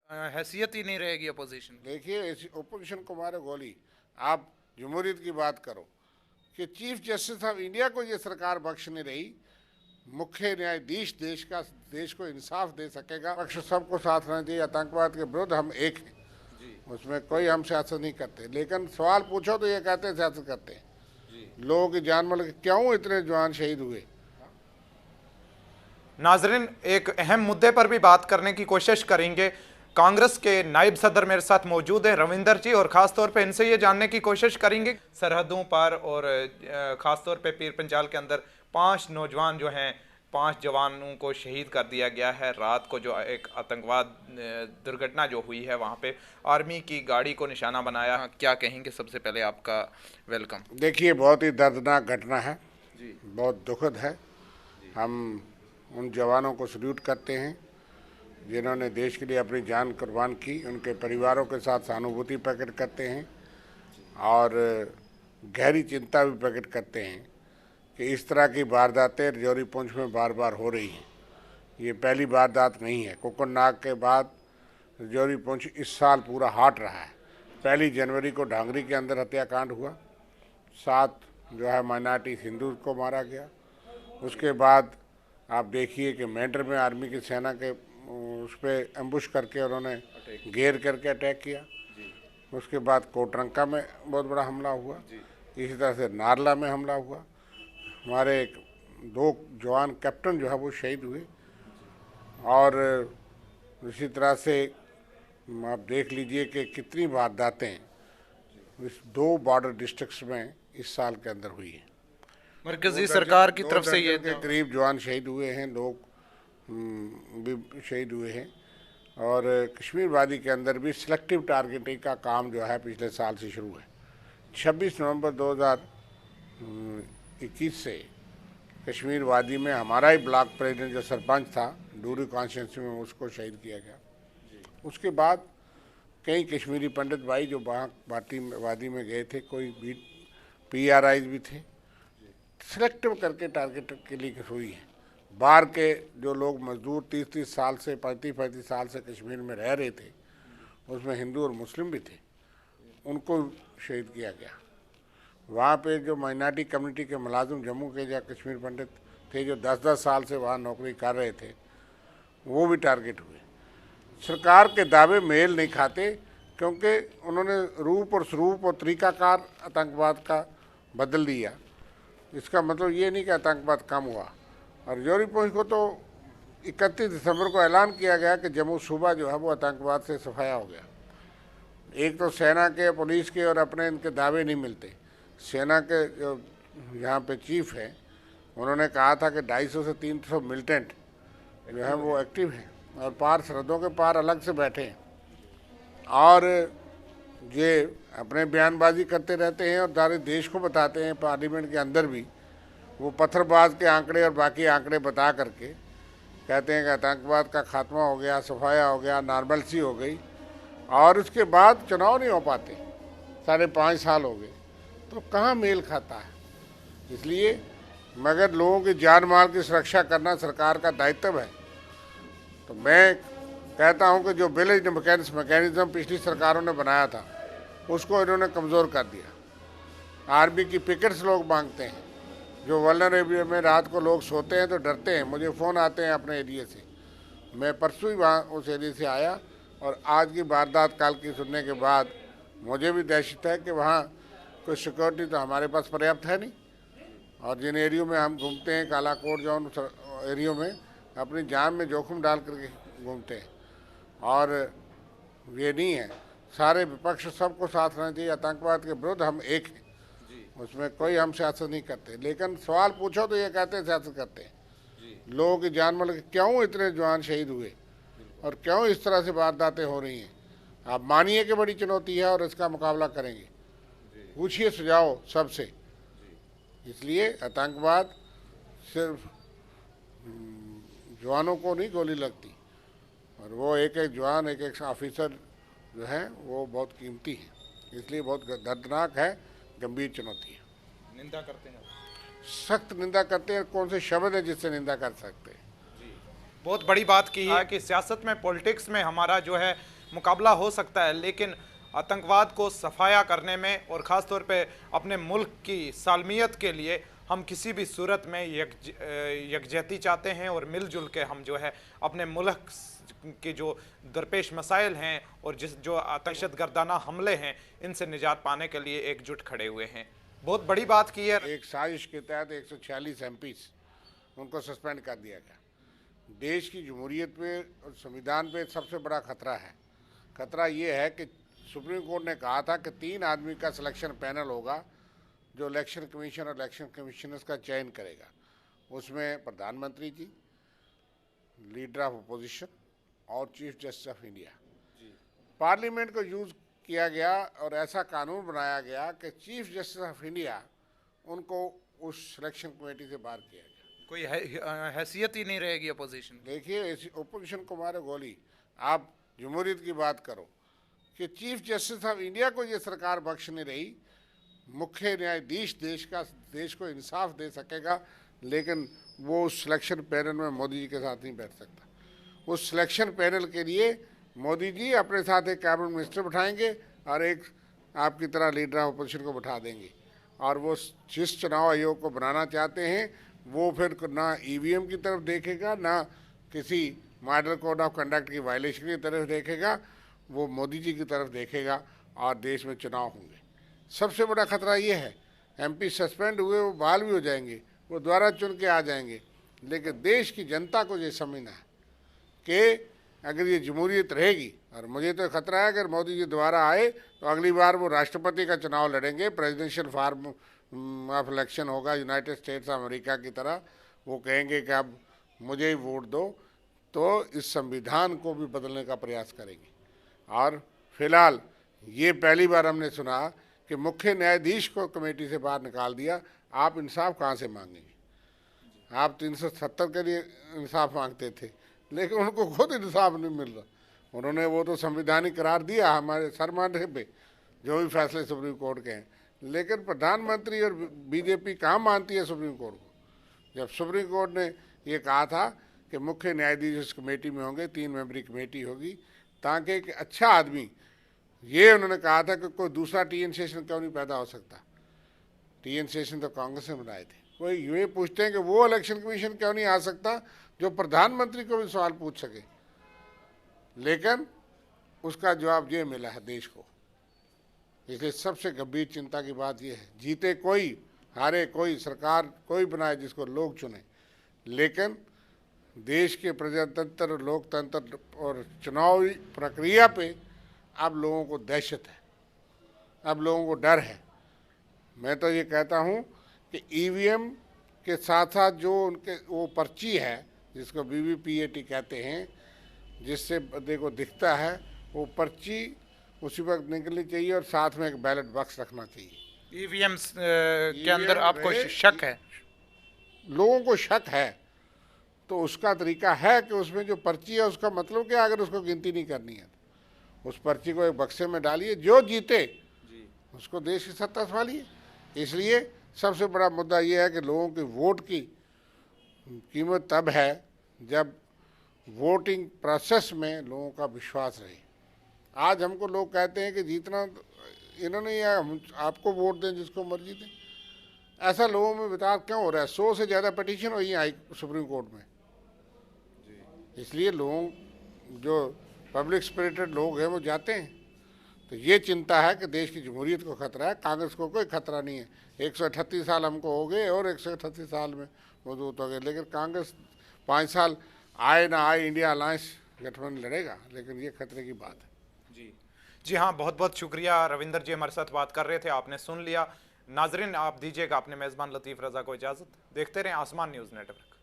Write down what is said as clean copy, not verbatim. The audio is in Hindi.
हैसियत ही नहीं रहेगी अपोजिशन। देखिए, इस ओपोजिशन को मारे गोली। आप जमहूरियत की बात करो कि चीफ जस्टिस ऑफ इंडिया को ये सरकार बख्श नहीं रही। मुख्य न्यायाधीश देश को इंसाफ दे सकेगा। पक्ष सबको साथ रहना चाहिए। आतंकवाद के विरुद्ध हम एक हैं, उसमें कोई हम सियासत नहीं करते। लेकिन सवाल पूछो तो ये कहते हैं सियासत करते हैं। लोगों की जान माल क्यों इतने जवान शहीद हुए? नाजरीन, एक अहम मुद्दे पर भी बात करने की कोशिश करेंगे। कांग्रेस के नायब सदर मेरे साथ मौजूद हैं, रविंदर जी, और ख़ास तौर पे इनसे ये जानने की कोशिश करेंगे सरहदों पर और ख़ास तौर पे पीर पंजाल के अंदर 5 नौजवान जो हैं, 5 जवानों को शहीद कर दिया गया है। रात को जो एक आतंकवाद दुर्घटना जो हुई है, वहाँ पे आर्मी की गाड़ी को निशाना बनाया। क्या कहेंगे? सबसे पहले आपका वेलकम। देखिए, बहुत ही दर्दनाक घटना है जी, बहुत दुखद है। हम उन जवानों को सल्यूट करते हैं जिन्होंने देश के लिए अपनी जान कुर्बान की। उनके परिवारों के साथ सहानुभूति प्रकट करते हैं और गहरी चिंता भी प्रकट करते हैं कि इस तरह की वारदातें रजौरी पुंछ में बार बार हो रही हैं। ये पहली वारदात नहीं है। कुकुरनाग के बाद रजौरी पुंछ इस साल पूरा हॉट रहा है। 1 जनवरी को ढांगरी के अंदर हत्याकांड हुआ, 7 जो है माइनॉरिटी हिंदू को मारा गया। उसके बाद आप देखिए कि मेंढर में आर्मी की सेना के उस पर एम्बुश करके उन्होंने घेर करके अटैक किया। उसके बाद कोटरंका में बहुत बड़ा हमला हुआ। इसी तरह से नारला में हमला हुआ। हमारे 2 जवान कैप्टन जो है वो शहीद हुए। और इसी तरह से आप देख लीजिए कि कितनी वारदातें इस 2 बॉर्डर डिस्ट्रिक्ट्स में इस साल के अंदर हुई है। मरकजी सरकार की तरफ से ये के करीब जवान शहीद हुए हैं, लोग भी शहीद हुए हैं। और कश्मीर वादी के अंदर भी सिलेक्टिव टारगेटिंग का काम जो है पिछले साल से शुरू है। 26 नवंबर 2021 से कश्मीर वादी में हमारा ही ब्लॉक प्रेसिडेंट जो सरपंच था डूरी कॉन्स्टिट्यूंसी में, उसको शहीद किया गया। उसके बाद कई कश्मीरी पंडित भाई जो वहाँ वादी में गए थे, कोई भी PRIs भी थे। सिलेक्टिव करके टारगेट के लिए हुई है। बाहर के जो लोग मजदूर 30-30 साल से 35-35 साल से कश्मीर में रह रहे थे, उसमें हिंदू और मुस्लिम भी थे, उनको शहीद किया गया। वहाँ पे जो माइनॉरिटी कम्युनिटी के मुलाजिम जम्मू के या कश्मीर पंडित थे जो 10-10 साल से वहाँ नौकरी कर रहे थे, वो भी टारगेट हुए। सरकार के दावे मेल नहीं खाते क्योंकि उन्होंने रूप और स्वरूप और तरीकाकार आतंकवाद का बदल दिया। इसका मतलब ये नहीं कि आतंकवाद कम हुआ। और रजौरी पुंछ को तो 31 दिसंबर को ऐलान किया गया कि जम्मू सूबा जो है वो आतंकवाद से सफाया हो गया। एक तो सेना के, पुलिस के और अपने इनके दावे नहीं मिलते। सेना के जो यहाँ पे चीफ है, उन्होंने कहा था कि 250 से 300 मिलिटेंट जो है वो एक्टिव हैं और पार सरहदों के पार अलग से बैठे हैं और ये अपने बयानबाजी करते रहते हैं और सारे देश को बताते हैं। पार्लियामेंट के अंदर भी वो पत्थरबाज के आंकड़े और बाकी आंकड़े बता करके कहते हैं कि आतंकवाद का खात्मा हो गया, सफाया हो गया, नॉर्मलसी हो गई। और उसके बाद चुनाव नहीं हो पाते, 5.5 साल हो गए, तो कहाँ मेल खाता है? इसलिए मगर लोगों की जान माल की सुरक्षा करना सरकार का दायित्व है। तो मैं कहता हूं कि जो विलेज मैकेनिज्म पिछली सरकारों ने बनाया था, उसको इन्होंने कमज़ोर कर दिया। आर्मी की पिकेट्स लोग मांगते हैं, जो वल्नर एरिया में रात को लोग सोते हैं तो डरते हैं। मुझे फ़ोन आते हैं अपने एरिया से। मैं परसों ही वहाँ उस एरिया से आया और आज की वारदात काल की सुनने के बाद मुझे भी दहशत है कि वहाँ कोई सिक्योरिटी तो हमारे पास पर्याप्त है नहीं। और जिन एरियो में हम घूमते हैं, कालाकोट जौन एरियो में, अपनी जान में जोखिम डाल करके घूमते हैं। और ये नहीं है, सारे विपक्ष सबको साथ रहना चाहिए। आतंकवाद के विरुद्ध हम एक हैं, उसमें कोई हम सियासत नहीं करते। लेकिन सवाल पूछो तो ये कहते हैं सियासत करते हैं। लोगों की जान माल क्यों इतने जवान शहीद हुए और क्यों इस तरह से वारदातें हो रही हैं? आप मानिए कि बड़ी चुनौती है और इसका मुकाबला करेंगे। पूछिए सुझाव सबसे। इसलिए आतंकवाद सिर्फ जवानों को नहीं गोली लगती, और वो एक एक जवान, एक एक ऑफिसर जो है वो बहुत कीमती है। इसलिए बहुत दर्दनाक है, गंभीर चुनौती है। निंदा करते हैं, सख्त निंदा करते हैं। कौन से शब्द है जिससे निंदा कर सकते हैं? बहुत बड़ी बात की है कि सियासत में, पॉलिटिक्स में हमारा जो है मुकाबला हो सकता है, लेकिन आतंकवाद को सफाया करने में और ख़ास तौर पे अपने मुल्क की सालमियत के लिए हम किसी भी सूरत में यकजहती चाहते हैं और मिलजुल के हम जो है अपने मुल्क के जो दरपेश मसाइल हैं और जो दहशतगर्दाना हमले हैं इनसे निजात पाने के लिए एकजुट खड़े हुए हैं। बहुत बड़ी बात की है। एक साजिश के तहत 146 एमपीज उनको सस्पेंड कर दिया गया। देश की जमहूरियत पे और संविधान पे सबसे बड़ा खतरा है। खतरा ये है कि सुप्रीम कोर्ट ने कहा था कि 3 आदमी का सिलेक्शन पैनल होगा जो इलेक्शन कमीशन और इलेक्शन कमिश्नर्स का चयन करेगा। उसमें प्रधानमंत्री जी, लीडर ऑफ अपोजिशन और chief justice of India. Parliament को यूज़ किया गया और ऐसा कानून बनाया गया कि चीफ जस्टिस ऑफ इंडिया उनको उस सिलेक्शन कमेटी से बाहर किया गया। कोई हैसियत ही नहीं रहेगी अपोजिशन। देखिए, अपोजिशन को मारे गोली। आप जमहूरियत की बात करो कि चीफ जस्टिस ऑफ इंडिया को ये सरकार बख्श नहीं रही। मुख्य न्यायाधीश देश को इंसाफ दे सकेगा, लेकिन वो उस सिलेक्शन पैनल में मोदी जी के साथ नहीं बैठ सकता। उस सिलेक्शन पैनल के लिए मोदी जी अपने साथ एक कैबिनेट मिनिस्टर बिठाएंगे और एक आपकी तरह लीडर ऑफ अपोजिशन को बिठा देंगे, और वो जिस चुनाव आयोग को बनाना चाहते हैं वो फिर ना ईवीएम की तरफ देखेगा, ना किसी मॉडल कोड ऑफ कंडक्ट की वायलेशन की तरफ देखेगा, वो मोदी जी की तरफ देखेगा और देश में चुनाव होंगे। सबसे बड़ा खतरा ये है, एमपी सस्पेंड हुए वो बहाल भी हो जाएंगे, वो दोबारा चुन के आ जाएंगे। लेकिन देश की जनता को ये समझना है कि अगर ये जमहूरियत रहेगी, और मुझे तो खतरा है अगर मोदी जी दोबारा आए तो अगली बार वो राष्ट्रपति का चुनाव लड़ेंगे, प्रेसिडेंशियल फॉर्म ऑफ इलेक्शन होगा यूनाइटेड स्टेट्स ऑफ अमेरिका की तरह। वो कहेंगे कि अब मुझे ही वोट दो, तो इस संविधान को भी बदलने का प्रयास करेंगे। और फिलहाल ये पहली बार हमने सुना कि मुख्य न्यायाधीश को कमेटी से बाहर निकाल दिया। आप इंसाफ कहाँ से मांगेंगे? आप 370 के लिए इंसाफ मांगते थे, लेकिन उनको खुद इंसाफ नहीं मिल रहा। उन्होंने वो तो संवैधानिक करार दिया हमारे सरमाने पे, जो भी फैसले सुप्रीम कोर्ट के हैं, लेकिन प्रधानमंत्री और बीजेपी कहाँ मानती है सुप्रीम कोर्ट को। जब सुप्रीम कोर्ट ने ये कहा था कि मुख्य न्यायाधीश उस कमेटी में होंगे, 3 मेंबरी कमेटी होगी, ताकि एक अच्छा आदमी, ये उन्होंने कहा था कि कोई दूसरा टीएन शेषन क्यों नहीं पैदा हो सकता। टीएन शेषन तो कांग्रेस ने बनाए थे। कोई ये पूछते हैं कि वो इलेक्शन कमीशन क्यों नहीं आ सकता जो प्रधानमंत्री को भी सवाल पूछ सके, लेकिन उसका जवाब ये मिला है देश को। इसलिए सबसे गंभीर चिंता की बात यह है, जीते कोई हारे कोई, सरकार कोई बनाए जिसको लोग चुने, लेकिन देश के प्रजातंत्र, लोकतंत्र और चुनावी प्रक्रिया पे अब लोगों को दहशत है, अब लोगों को डर है। मैं तो ये कहता हूँ कि ईवीएम के साथ साथ जो उनके वो पर्ची है जिसको वीवीपीएटी कहते हैं, जिससे देखो दिखता है, वो पर्ची उसी वक्त निकलनी चाहिए और साथ में एक बैलेट बॉक्स रखना चाहिए। ईवीएम के अंदर आपको शक है? लोगों को शक है तो उसका तरीका है कि उसमें जो पर्ची है उसका मतलब क्या, अगर उसको गिनती नहीं करनी है उस पर्ची को एक बक्से में डालिए, जो जीते उसको देश की सत्ता संभालिए। इसलिए सबसे बड़ा मुद्दा ये है कि लोगों के वोट की कीमत तब है जब वोटिंग प्रोसेस में लोगों का विश्वास रहे। आज हमको लोग कहते हैं कि जीतना इन्होंने या हम आपको वोट दें जिसको मर्जी दें। ऐसा लोगों में विचार क्यों हो रहा है? 100 से ज़्यादा पिटीशन हुई आई सुप्रीम कोर्ट में। इसलिए लोग जो पब्लिक स्पिरिटेड लोग हैं वो जाते हैं। तो ये चिंता है कि देश की जमहूरियत को खतरा है, कांग्रेस को कोई खतरा नहीं है। 138 साल हमको हो गए और 138 साल में मौजूद हो गए, लेकिन कांग्रेस 5 साल आए ना आए, इंडिया अलायंस गठबंधन लड़ेगा, लेकिन ये खतरे की बात है। जी हाँ, बहुत बहुत शुक्रिया रविंदर जी, हमारे साथ बात कर रहे थे, आपने सुन लिया। नाजरीन, आप दीजिएगा अपने मेज़बान लतीफ़ रज़ा को इजाज़त। देखते रहें आसमान न्यूज़ नेटवर्क।